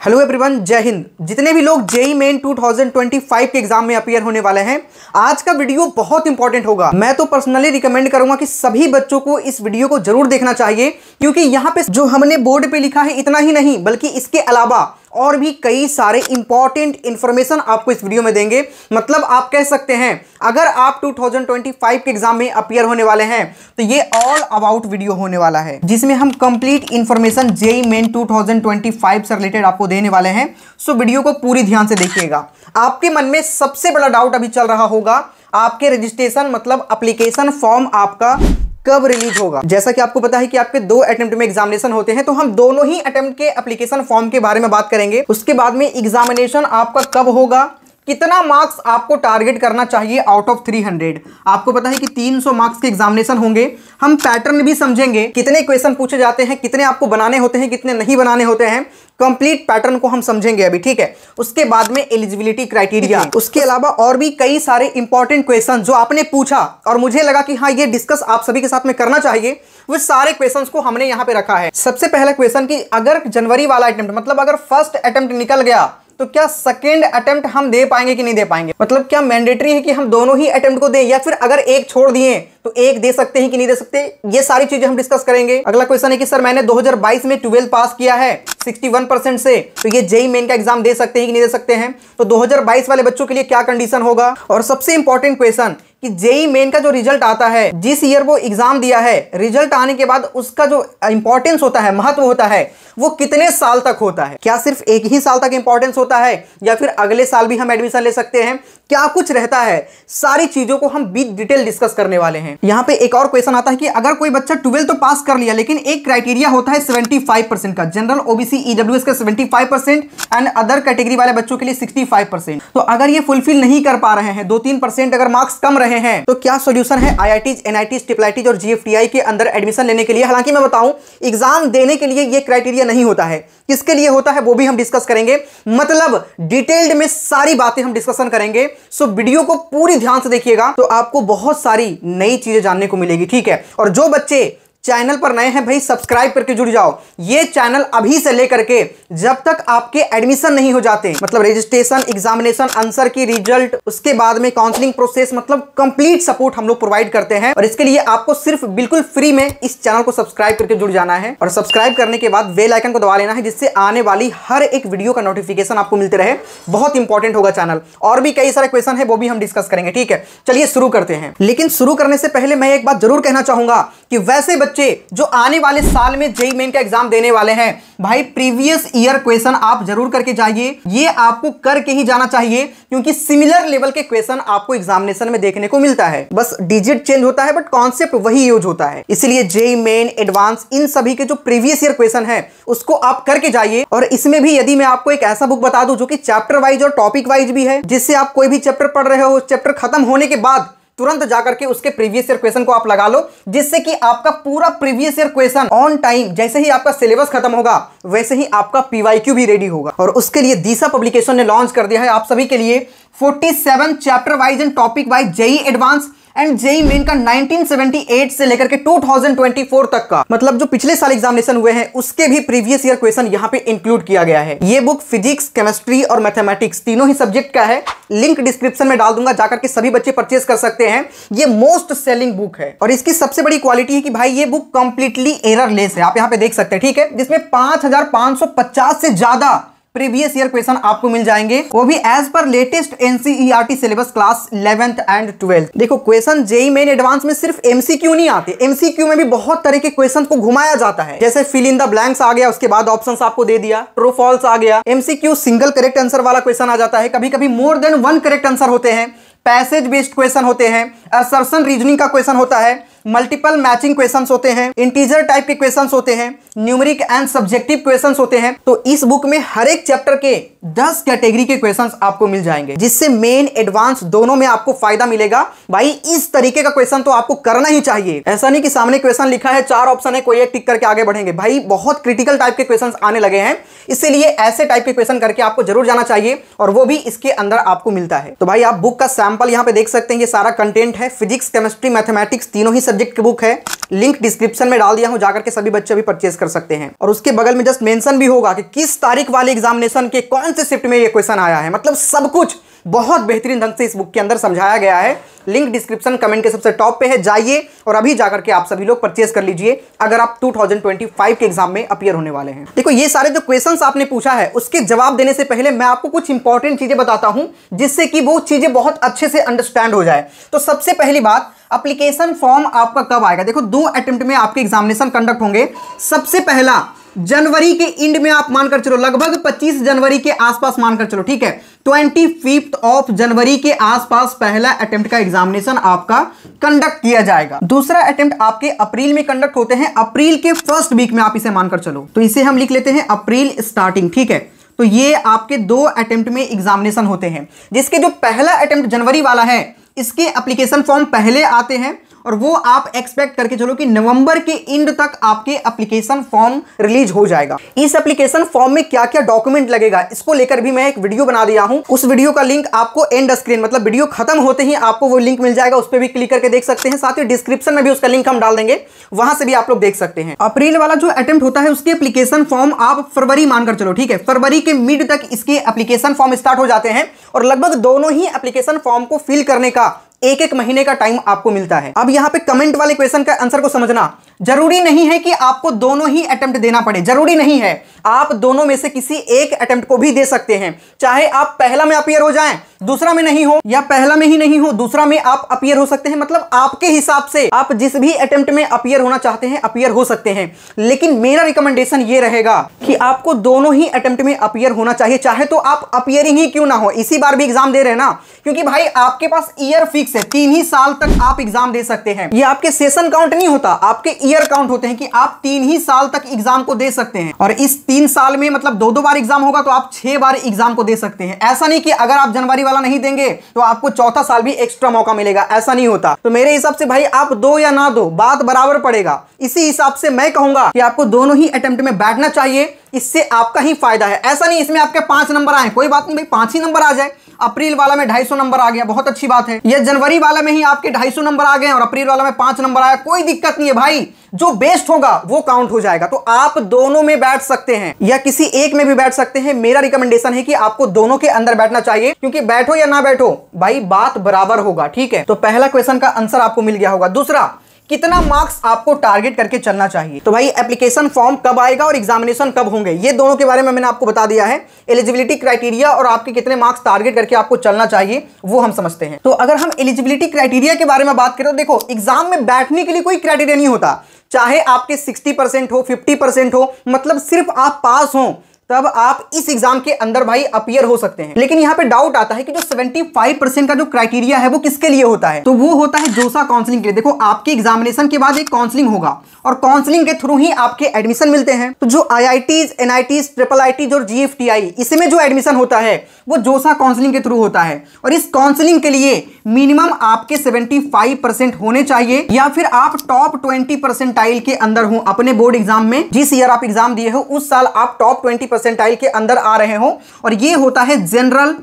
Hello everyone, जय हिंद। जितने भी लोग जेईई मेन 2025 के एग्जाम में अपीयर होने वाले हैं, आज का वीडियो बहुत इंपॉर्टेंट होगा। मैं तो पर्सनली रिकमेंड करूंगा कि सभी बच्चों को इस वीडियो को जरूर देखना चाहिए, क्योंकि यहाँ पे जो हमने बोर्ड पे लिखा है इतना ही नहीं बल्कि इसके अलावा और भी कई सारे इंपॉर्टेंट इंफॉर्मेशन आपको इस वीडियो में देंगे। मतलब आप कह सकते हैं अगर आप 2025 के एग्जाम में अपीयर होने वाले हैं तो ये ऑल अबाउट वीडियो होने वाला है, जिसमें हम कंप्लीट इंफॉर्मेशन जेईई मेन 2025 से रिलेटेड आपको देने वाले हैं। सो वीडियो को पूरी ध्यान से देखिएगा। आपके मन में सबसे बड़ा डाउट अभी चल रहा होगा, आपके रजिस्ट्रेशन मतलब एप्लीकेशन फॉर्म आपका कब रिलीज होगा। जैसा कि आपको पता है कि आपके 2 अटेम्प्ट में एग्जामिनेशन होते हैं, तो हम दोनों ही अटेम्प्ट के एप्लीकेशन फॉर्म के बारे में बात करेंगे। उसके बाद में एग्जामिनेशन आपका कब होगा, कितना मार्क्स आपको टारगेट करना चाहिए आउट ऑफ 300। आपको पता है कि 300 मार्क्स के एग्जामिनेशन होंगे। हम पैटर्न भी समझेंगे, कितने क्वेश्चन पूछे जाते हैं, कितने आपको बनाने होते हैं, कितने नहीं बनाने होते हैं। कंप्लीट पैटर्न को हम समझेंगे अभी, ठीक है। उसके बाद में एलिजिबिलिटी क्राइटेरिया, उसके अलावा और भी कई सारे इंपॉर्टेंट क्वेश्चन जो आपने पूछा और मुझे लगा कि हाँ ये डिस्कस आप सभी के साथ में करना चाहिए, वो सारे क्वेश्चंस को हमने यहाँ पे रखा है। सबसे पहला क्वेश्चन कि अगर जनवरी वाला अटेम्प्ट मतलब अगर फर्स्ट अटेम्प्ट निकल गया तो क्या सेकेंड अटेम्प्ट हम दे पाएंगे कि नहीं दे पाएंगे। मतलब क्या मैंडेटरी है कि हम दोनों ही अटेम्प्ट को दें, या फिर अगर एक छोड़ दिए तो एक दे सकते हैं कि नहीं दे सकते। ये सारी चीजें हम डिस्कस करेंगे। अगला क्वेश्चन है कि सर मैंने 2022 में 12 पास किया है 61% से, तो ये जेईई मेन का एग्जाम दे सकते हैं कि नहीं दे सकते हैं। तो 2022 वाले बच्चों के लिए क्या कंडीशन होगा। और सबसे इंपॉर्टेंट क्वेश्चन कि जेईई मेन का जो रिजल्ट आता है, जिस ईयर वो एग्जाम दिया है, रिजल्ट आने के बाद उसका जो इंपॉर्टेंस होता है, महत्व होता है, वो कितने साल तक होता है। क्या सिर्फ एक ही साल तक इंपॉर्टेंस होता है या फिर अगले साल भी हम एडमिशन ले सकते हैं, क्या कुछ रहता है, सारी चीजों को हम विद डिटेल डिस्कस करने वाले हैं। यहाँ पे एक और क्वेश्चन आता है कि अगर कोई बच्चा 12 तो पास कर लिया, लेकिन एक क्राइटेरिया होता है 75% का, जनरल ओबीसी ईडब्ल्यूएस का 75% एंड अदर कैटेगरी वाले बच्चों के लिए 65%। तो अगर ये फुलफिल नहीं कर पा रहे हैं, 2-3% अगर मार्क्स कम रहे हैं, तो क्या सॉल्यूशन है आईआईटीज, एनआईटीज, ट्रिपल और जीएफटीआई के अंदर एडमिशन लेने के लिए। हालांकि मैं बताऊं, एग्जाम देने के लिए ये क्राइटेरिया नहीं होता है, किसके लिए होता है वो भी हम डिस्कस करेंगे। मतलब डिटेल्ड में सारी बातें हम डिस्कशन करेंगे। सो वीडियो को पूरी ध्यान से देखिएगा तो आपको बहुत सारी नई चीजें जानने को मिलेगी, ठीक है। और जो बच्चे चैनल पर नए हैं भाई, सब्सक्राइब करके जुड़ जाओ। ये चैनल अभी से लेकर के जब तक आपके एडमिशन नहीं हो जाते, मतलब रजिस्ट्रेशन, एग्जामिनेशन, आंसर की रिजल्ट, उसके बाद में काउंसलिंग प्रोसेस, मतलब कंप्लीट सपोर्ट हम लोग प्रोवाइड करते हैं। और इसके लिए आपको सिर्फ बिल्कुल फ्री में इस चैनल को सब्सक्राइब करके जुड़ जाना है। और सब्सक्राइब करने के बाद बेल आइकन को दबा लेना है, जिससे आने वाली हर एक वीडियो का नोटिफिकेशन आपको मिलते रहे। बहुत इंपॉर्टेंट होगा चैनल। और भी कई सारे क्वेश्चन है, वो भी हम डिस्कस करेंगे, ठीक है। चलिए शुरू करते हैं। लेकिन शुरू करने से पहले मैं एक बात जरूर कहना चाहूंगा कि वैसे बच्चे जो आने वाले साल में जेईई मेन का एग्जाम देने वाले हैं, भाई प्रीवियस ईयर क्वेश्चन आप जरूर करके जाइए। ये आपको करके ही जाना चाहिए, क्योंकि सिमिलर लेवल के क्वेश्चन आपको एग्जामिनेशन में देखने को मिलता है। बस डिजिट चेंज होता है बट कॉन्सेप्ट वही यूज होता है। इसलिए जेईई मेन, एडवांस, इन सभी के जो प्रीवियस ईयर क्वेश्चन है उसको आप करके जाइए। और इसमें भी यदि मैं आपको एक ऐसा बुक बता दूं जो कि चैप्टर वाइज और टॉपिक वाइज भी है, जिससे आप कोई भी चैप्टर पढ़ रहे हो, चैप्टर खत्म होने के बाद तुरंत जाकर के उसके प्रीवियस ईयर क्वेश्चन को आप लगा लो, जिससे कि आपका पूरा previous year question on time, जैसे ही आपका सिलेबस खत्म होगा वैसे ही आपका पीवाईक्यू भी रेडी होगा। और उसके लिए दिशा पब्लिकेशन ने लॉन्च कर दिया है आप सभी के लिए 47 chapter wise and topic wise JEE advance and JEE main का 1978 से लेकर के 2024 तक का, मतलब जो पिछले साल एग्जामिनेशन हुए हैं उसके भी प्रीवियस ईयर क्वेश्चन यहां पे इंक्लूड किया गया है। ये बुक फिजिक्स, केमिस्ट्री और मैथमेटिक्स तीनों ही सब्जेक्ट का है। लिंक डिस्क्रिप्शन में डाल दूंगा, जाकर के सभी बच्चे परचेज कर सकते हैं। ये मोस्ट सेलिंग बुक है और इसकी सबसे बड़ी क्वालिटी है कि भाई ये बुक कंप्लीटली एररलेस है। आप यहां पे देख सकते हैं, ठीक है, जिसमें 5550 से ज्यादा प्रीवियस ईयर क्वेश्चन आपको मिल जाएंगे, वो भी एज पर latest NCERT syllabus class 11th and 12th। देखो क्वेश्चन जेईई मेन एडवांस में सिर्फ एमसीक्यू नहीं आते, एमसीक्यू में भी बहुत तरह के क्वेश्चन को घुमाया जाता है। जैसे फिल इन द ब्लैंक्स आ गया, उसके बाद ऑप्शंस आपको दे दिया, ट्रू फॉल्स आ गया। एमसीक्यू सिंगल करेक्ट आंसर वाला क्वेश्चन आ जाता है, कभी कभी मोर देन 1 करेक्ट आंसर होते हैं, पैसेज बेस्ड क्वेश्चन होते हैं, असर्शन रीजनिंग का क्वेश्चन होता है, मल्टीपल मैचिंग क्वेश्चंस होते हैं, इंटीजर टाइप के क्वेश्चंस होते हैं, न्यूमेरिक एंड सब्जेक्टिव क्वेश्चंस होते हैं। तो इस बुक में हर एक चैप्टर के 10 कैटेगरी के क्वेश्चंस आपको मिल जाएंगे, जिससे मेन एडवांस दोनों में आपको फायदा मिलेगा। भाई इस तरीके का क्वेश्चन तो आपको करना ही चाहिए। ऐसा नहीं कि सामने क्वेश्चन लिखा है, 4 ऑप्शन है, कोई एक टिक करके आगे बढ़ेंगे। भाई बहुत क्रिटिकल टाइप के क्वेश्चन आने लगे हैं, इसीलिए ऐसे टाइप के क्वेश्चन करके आपको जरूर जाना चाहिए, और वो भी इसके अंदर आपको मिलता है। तो भाई आप बुक का सैंपल यहाँ पे देख सकते हैं, ये सारा कंटेंट है। फिजिक्स, केमिस्ट्री, मैथमेटिक्स तीनों ही सब्जेक्ट की बुक है, लिंक डिस्क्रिप्शन में डाल दिया हूं, जाकर के सभी बच्चे भी परचेज कर सकते हैं। और उसके बगल में जस्ट मेंशन भी होगा कि किस तारीख वाले एग्जामिनेशन के कौन से शिफ्ट में ये क्वेश्चन आया है। मतलब सब कुछ बहुत बेहतरीन ढंग से इस बुक के अंदर समझाया गया है। लिंक डिस्क्रिप्शन कमेंट के सबसे टॉप पे है, जाइए और अभी जाकर के आप सभी लोग परचेज कर लीजिए अगर आप 2025 के एग्जाम में अपीयर होने वाले हैं। देखो ये सारे जो क्वेश्चंस आपने पूछा है उसके जवाब देने से पहले मैं आपको कुछ इंपॉर्टेंट चीजें बताता हूं जिससे कि वो चीजें बहुत अच्छे से अंडरस्टैंड हो जाए। तो सबसे पहली बात, एप्लीकेशन फॉर्म आपका कब आएगा। देखो 2 अटेम्प्ट में आपके एग्जामिनेशन कंडक्ट होंगे। सबसे पहला जनवरी के एंड में आप मानकर चलो, लगभग 25 जनवरी के आसपास मानकर चलो, ठीक है। 25 ऑफ जनवरी के आसपास पहला अटेम्प्ट का एग्जामिनेशन आपका कंडक्ट किया जाएगा। दूसरा अटेम्प्ट आपके अप्रैल में कंडक्ट होते हैं, अप्रैल के फर्स्ट वीक में आप इसे मानकर चलो। तो इसे हम लिख लेते हैं अप्रैल स्टार्टिंग, ठीक है। तो ये आपके 2 अटेम्प्ट में एग्जामिनेशन होते हैं, जिसके जो पहला अटेम्प्ट जनवरी वाला है इसके एप्लीकेशन फॉर्म पहले आते हैं और वो आप एक्सपेक्ट करके चलो कि नवंबर के एंड तक आपके एप्लीकेशन फॉर्म रिलीज हो जाएगा। इस एप्लीकेशन फॉर्म में क्या क्या डॉक्यूमेंट लगेगा इसको लेकर भी मैं एक वीडियो बना दिया हूं। उस वीडियो का लिंक आपको एंड स्क्रीन, मतलब वीडियो खत्म होते ही आपको वो लिंक मिल जाएगा, उस पर भी क्लिक करके देख सकते हैं। साथ ही डिस्क्रिप्शन में भी उसका लिंक हम डाल देंगे, वहां से भी आप लोग देख सकते हैं। अप्रैल वाला जो अटेम्प्ट होता है उसके एप्लीकेशन फॉर्म आप फरवरी मानकर चलो, ठीक है। फरवरी के मिड तक इसके एप्लीकेशन फॉर्म स्टार्ट हो जाते हैं और लगभग दोनों ही एप्लीकेशन फॉर्म को फिल करने का 1-1 महीने का टाइम आपको मिलता है। अब यहां पे कमेंट वाले क्वेश्चन का आंसर को समझना, जरूरी नहीं है कि आपको दोनों ही अटेम्प्ट देना पड़े, जरूरी नहीं है। आप दोनों में से किसी एक अटेम्प्ट को भी दे सकते हैं, चाहे आप पहला में अपीयर हो जाएं, दूसरा में नहीं हो, या पहला में ही नहीं हो दूसरा में आप अपीयर हो सकते हैं। मतलब आपके हिसाब से आप जिस भी अटेम्प्ट में अपीयर होना चाहते हैं अपीयर हो सकते हैं। लेकिन मेरा रिकमेंडेशन ये रहेगा कि आपको दोनों ही अटेम्प्ट में अपीयर होना चाहिए, चाहे तो आप अपीयरिंग ही क्यों ना हो, इसी बार भी एग्जाम दे रहे हैं ना, क्योंकि भाई आपके पास ईयर फिक्स है, 3 ही साल तक आप एग्जाम दे सकते हैं। ये आपके सेशन काउंट नहीं होता, आपके ईयर काउंट होते हैं कि आप 3 ही साल तक एग्जाम को दे सकते हैं। और इस 3 साल में मतलब 2-2 बार एग्जाम होगा तो आप 6 बार एग्जाम को दे सकते हैं। ऐसा नहीं कि अगर आप जनवरी वाला नहीं देंगे तो आपको चौथा साल भी एक्स्ट्रा मौका मिलेगा, ऐसा नहीं होता। तो मेरे हिसाब से भाई आप दो या ना दो, बात बराबर पड़ेगा। इसी हिसाब से मैं कहूंगा कि आपको दोनों ही अटेम्प्ट में बैठना चाहिए, इससे आपका ही फायदा है। ऐसा नहीं इसमें आपके 5 नंबर आए, कोई बात नहीं भाई, 5 ही नंबर आ जाए। अप्रैल वाला में 250 नंबर आ गया, बहुत अच्छी बात है। या जनवरी वाला में ही आपके 250 नंबर आ गए और अप्रैल वाला में 5 नंबर आया, कोई दिक्कत नहीं है भाई, जो बेस्ट होगा वो काउंट हो जाएगा। तो आप दोनों में बैठ सकते हैं या किसी एक में भी बैठ सकते हैं। मेरा रिकमेंडेशन है कि आपको दोनों के अंदर बैठना चाहिए, क्योंकि बैठो या ना बैठो भाई बात बराबर होगा, ठीक है। तो पहला क्वेश्चन का आंसर आपको मिल गया होगा। दूसरा, कितना मार्क्स आपको टारगेट करके चलना चाहिए। तो भाई एप्लीकेशन फॉर्म कब आएगा और एग्जामिनेशन कब होंगे, ये दोनों के बारे में मैंने आपको बता दिया है। एलिजिबिलिटी क्राइटेरिया और आपके कितने मार्क्स टारगेट करके आपको चलना चाहिए वो हम समझते हैं। तो अगर हम एलिजिबिलिटी क्राइटेरिया के बारे में बात करें तो देखो, एग्जाम में बैठने के लिए कोई क्राइटेरिया नहीं होता, चाहे आपके 60% हो, 50% हो, मतलब सिर्फ आप पास हो तब आप इस एग्जाम के अंदर भाई अपीयर हो सकते हैं। लेकिन यहां पे डाउट आता है कि जो 75% का जो क्राइटेरिया है वो किसके लिए होता है, तो वो होता है जोसा काउंसलिंग के लिए। देखो आपके एग्जामिनेशन के बाद एक काउंसलिंग होगा और काउंसलिंग के थ्रू ही आपके एडमिशन मिलते हैं। तो जो IITs, NITs, IIITs और GFTI इसमें जो एडमिशन होता है वो जोसा काउंसलिंग के थ्रू होता है। और इस काउंसलिंग के लिए मिनिमम आपके 75% होने चाहिए, या फिर आप टॉप 20% के अंदर हो अपने बोर्ड एग्जाम में। जिस ईयर आप एग्जाम दिए हो उस साल आप टॉप 20% के अंदर आ रहे हो, और ये होता है जनरल,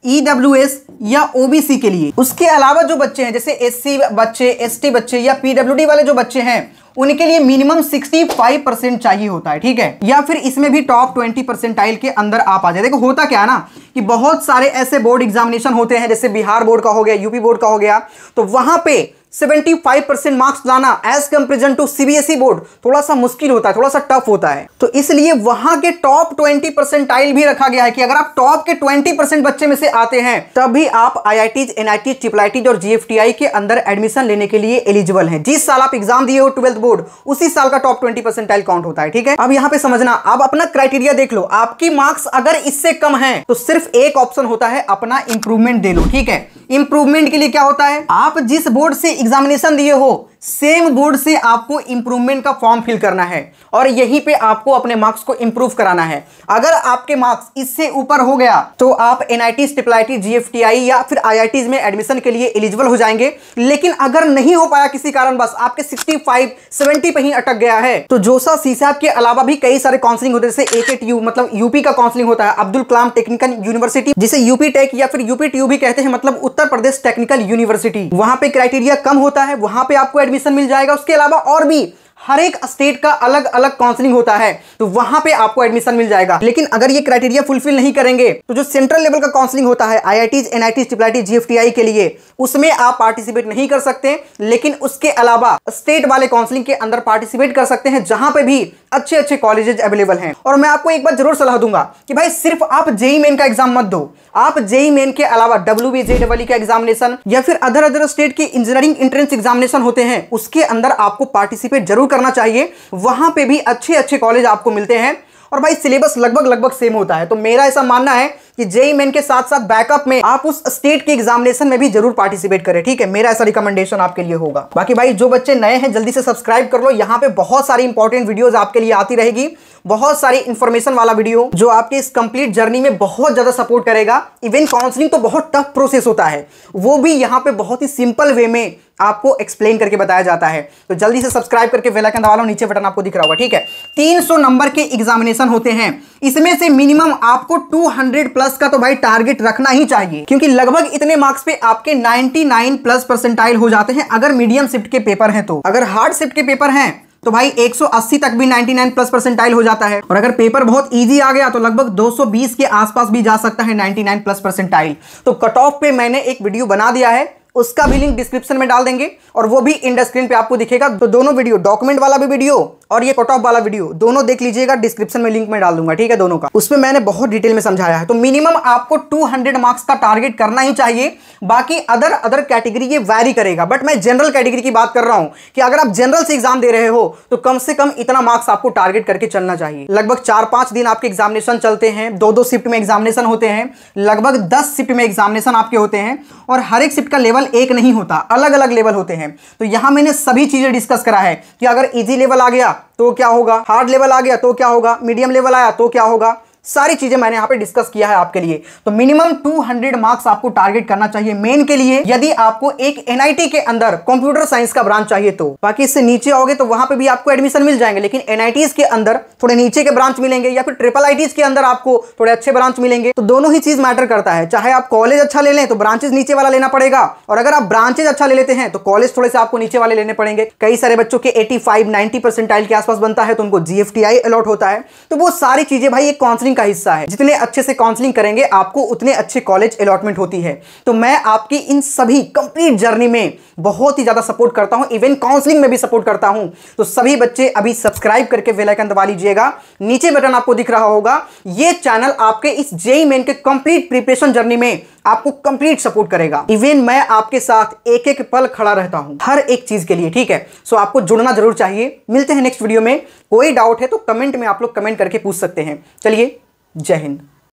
EWS या OBC के लिए। उसके अलावा जो बच्चे हैं जैसे SC बच्चे, ST बच्चे या PWD वाले जो बच्चे हैं उनके लिए मिनिमम 65% चाहिए होता है, ठीक है। या फिर इसमें भी टॉप 20% के अंदर आप आ जाए। देखो होता क्या है ना कि बहुत सारे ऐसे बोर्ड एग्जामिनेशन होते हैं, जैसे बिहार बोर्ड का हो गया, यूपी बोर्ड का हो गया, तो वहां पे 75% मार्क्स लाना as comparison to CBSE board थोड़ा सा मुश्किल होता है, थोड़ा सा टफ होता है। तो इसलिए वहां के टॉप 20% भी रखा गया है कि अगर आप टॉप के 20% बच्चे में से आते हैं तभी आप IITs, NITs, IIITs और GFTI के अंदर एडमिशन लेने के लिए एलिजिबल हैं। जिस साल आप एग्जाम दिए हो 12th बोर्ड, उसी साल का टॉप 20% काउंट होता है, ठीक है। अब यहां पे समझना, अब अपना क्राइटेरिया देख लो। आपकी मार्क्स अगर इससे कम है तो सिर्फ एक ऑप्शन होता है, अपना इंप्रूवमेंट दे लो, ठीक है। इंप्रूवमेंट के लिए क्या होता है, आप जिस बोर्ड से एग्जामिनेशन दिए हो सेम बोर्ड से आपको इंप्रूवमेंट का फॉर्म फिल करना है और यहीं पे आपको अपने मार्क्स को इंप्रूव कराना है। अगर आपके मार्क्स इससे ऊपर हो गया तो आप NITs, IIITs, GFTI या फिर IITs में एडमिशन के लिए एलिजिबल हो जाएंगे। लेकिन अगर नहीं हो पाया किसी कारण, बस आपके 65-70 पे ही अटक गया है, तो जोसा CSAT के अलावा भी कई सारे काउंसलिंग होते हैं, जैसे AKTU मतलब यूपी का काउंसलिंग होता है, अब्दुल कलाम टेक्निकल यूनिवर्सिटी जिसे यूपी टेक या फिर UPTU भी कहते हैं, मतलब उत्तर प्रदेश टेक्निकल यूनिवर्सिटी। वहां पे क्राइटेरिया कम होता है, वहां पे आपको एडमिशन मिल जाएगा। उसके अलावा और भी हर एक स्टेट का अलग अलग काउंसलिंग होता है, तो वहां पे आपको एडमिशन मिल जाएगा। लेकिन अगर ये क्राइटेरिया फुलफिल नहीं करेंगे तो जो सेंट्रल लेवल का काउंसलिंग होता है IITs, NITs, IIIT, GFTI के लिए, उसमें आप पार्टिसिपेट नहीं कर सकते। लेकिन उसके अलावा स्टेट वाले काउंसलिंग के अंदर पार्टिसिपेट कर सकते हैं, जहां पे भी अच्छे अच्छे कॉलेजेस अवेलेबल हैं। और मैं आपको एक बात जरूर सलाह दूंगा कि भाई सिर्फ आप जेईई मेन का एग्जाम मत दो, आप जेईई मेन के अलावा WBJEE का एग्जामिनेशन या फिर अदर स्टेट के इंजीनियरिंग एंट्रेंस एग्जामिनेशन होते हैं, उसके अंदर आपको पार्टिसिपेट जरूर करना चाहिए। वहां पे भी अच्छे अच्छे कॉलेज आपको मिलते हैं और भाई सिलेबस लगभग सेम होता है। तो मेरा ऐसा मानना है कि जेईई मेन के साथ साथ बैकअप में आप उस स्टेट के एग्जामिनेशन में भी जरूर पार्टिसिपेट करें, ठीक है। मेरा ऐसा रिकमेंडेशन आपके लिए होगा। बाकी भाई जो बच्चे नए हैं जल्दी से सब्सक्राइब कर लो, यहाँ पे बहुत सारी इंपॉर्टेंट वीडियोस आपके लिए आती रहेगी, बहुत सारी इंफॉर्मेशन वाला वीडियो जो आपके इस कंप्लीट जर्नी में बहुत ज्यादा सपोर्ट करेगा। इवन काउंसलिंग तो बहुत टफ प्रोसेस होता है, वो भी यहाँ पे बहुत ही सिंपल वे में आपको एक्सप्लेन करके बताया जाता है। तो जल्दी से सब्सक्राइब करके बेल आइकन दबा लो, नीचे बटन आपको दिख रहा होगा, ठीक है। 300 नंबर के एग्जामिनेशन होते हैं, इसमें से मिनिमम आपको 200 प्लस का तो भाई टारगेट रखना ही चाहिए, क्योंकि लगभग इतने मार्क्स पे आपके 99 प्लस परसेंटाइल हो जाते हैं अगर मीडियम शिफ्ट के पेपर हैं तो। अगर हार्ड शिफ्ट के पेपर हैं तो भाई 180 तक भी 99 प्लस परसेंटाइल हो जाता है। और अगर पेपर बहुत इजी आ गया तो लगभग 220 के आसपास भी जा सकता है 99 प्लस परसेंटाइल। तो कट ऑफ पे मैंने एक वीडियो बना दिया है, उसका भी लिंक डिस्क्रिप्शन में डाल देंगे और वो भी इन स्क्रीन पे आपको दिखेगा। तो दोनों वीडियो, डॉक्यूमेंट वाला भी वीडियो और ये कट ऑफ वाला वीडियो, दोनों देख लीजिएगा, डिस्क्रिप्शन में लिंक में डाल दूंगा, ठीक है, दोनों का। उसमें मैंने बहुत डिटेल में समझाया है। तो मिनिमम आपको 200 मार्क्स का टारगेट करना ही चाहिए। बाकी अदर कैटेगरी ये वैरी करेगा, बट मैं जनरल कैटेगरी की बात कर रहा हूं कि अगर आप जनरल से एग्जाम दे रहे हो तो कम से कम इतना मार्क्स आपको टारगेट करके चलना चाहिए। लगभग 4-5 दिन आपके एग्जामिनेशन चलते हैं, 2-2 शिफ्ट में एग्जामिनेशन होते हैं, लगभग 10 शिफ्ट में एग्जामिनेशन आपके होते हैं और हर एक शिफ्ट का लेवल एक नहीं होता, अलग अलग लेवल होते हैं। तो यहां मैंने सभी चीजें डिस्कस करा है कि अगर इजी लेवल आ गया तो क्या होगा, हार्ड लेवल आ गया तो क्या होगा, मीडियम लेवल आया तो क्या होगा, सारी चीजें मैंने यहां पे डिस्कस किया है आपके लिए। तो मिनिमम 200 मार्क्स आपको टारगेट करना चाहिए मेन के लिए, यदि आपको एक NIT के अंदर कंप्यूटर साइंस का ब्रांच चाहिए तो। बाकी इससे नीचे आओगे तो वहां पे भी आपको एडमिशन मिल जाएंगे, लेकिन NITs के अंदर थोड़े नीचे के ब्रांच मिलेंगे या फिर IIITs के अंदर आपको थोड़े अच्छे ब्रांच मिलेंगे। तो दोनों ही चीज मैटर करता है, चाहे आप कॉलेज अच्छा ले लें तो ब्रांचेस नीचे वाला लेना पड़ेगा, और अगर आप ब्रांचेज अच्छा ले लेते हैं तो कॉलेज थोड़े से आपको नीचे वाले लेने पड़ेंगे। कई सारे बच्चों के 85-90 परसेंटाइल के आसपास बनता है तो उनको GFTI अलॉट होता है। तो वो सारी चीजें भाई एक काउंसलिंग का हिस्सा है, जितने अच्छे से काउंसलिंग करेंगे आपको उतने अच्छे कॉलेज अलॉटमेंट होती है। तो मैं आपकी इन सभी कंप्लीट जर्नी में बहुत ही ज्यादा सपोर्ट करता हूं, इवन काउंसलिंग में भी सपोर्ट करता हूं। तो सभी बच्चे अभी सब्सक्राइब करके बेल आइकन दबा लीजिएगा, नीचे बटन आपको दिख रहा होगा। ये चैनल आपके इस जेईई मेन के कंप्लीट प्रिपरेशन जर्नी में आपको कंप्लीट सपोर्ट करेगा। इवन मैं आपके साथ एक एक पल खड़ा रहता हूं हर एक चीज के लिए, ठीक है। सो आपको जुड़ना जरूर चाहिए। मिलते हैं नेक्स्ट वीडियो में। कोई डाउट है तो कमेंट में आप लोग कमेंट करके पूछ सकते हैं। चलिए, जय हिंद।